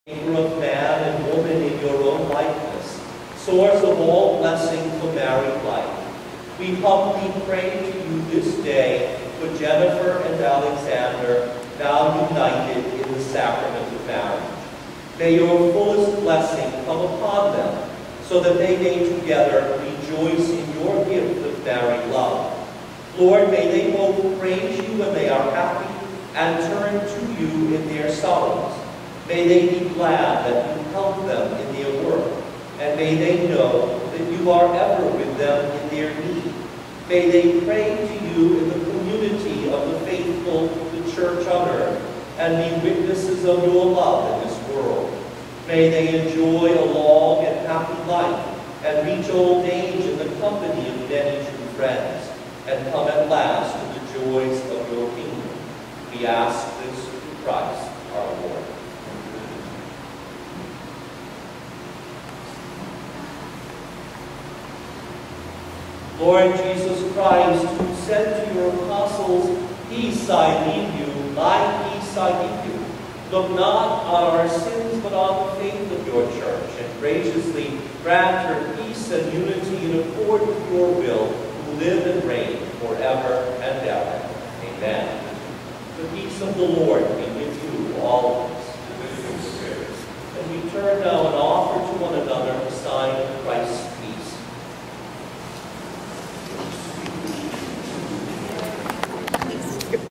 maker of man and woman in your own likeness, source of all blessing for married life. We humbly pray to you this day for Jennifer and Alexander, now united in the sacrament of marriage. May your fullest blessing come upon them, so that they may together rejoice in your gift of married love. Lord, may they both praise you when they are happy and turn to you in their sorrows. May they be glad that you help them in their work, and may they know that you are ever with them in their need. May they pray to you in the community of the faithful, the church on earth, and be witnesses of your love in this world. May they enjoy a long and happy life, and reach old age in the company of many true friends, and come at last to the joys of your kingdom. We ask this through Christ our Lord. Lord Jesus Christ, who said to your apostles, "Peace I leave you, my peace I give you," look not on our sins, but on the faith of your church, and graciously grant her peace and unity in accord with your will, who live and reign forever and ever. Amen. The peace of the Lord be with you all.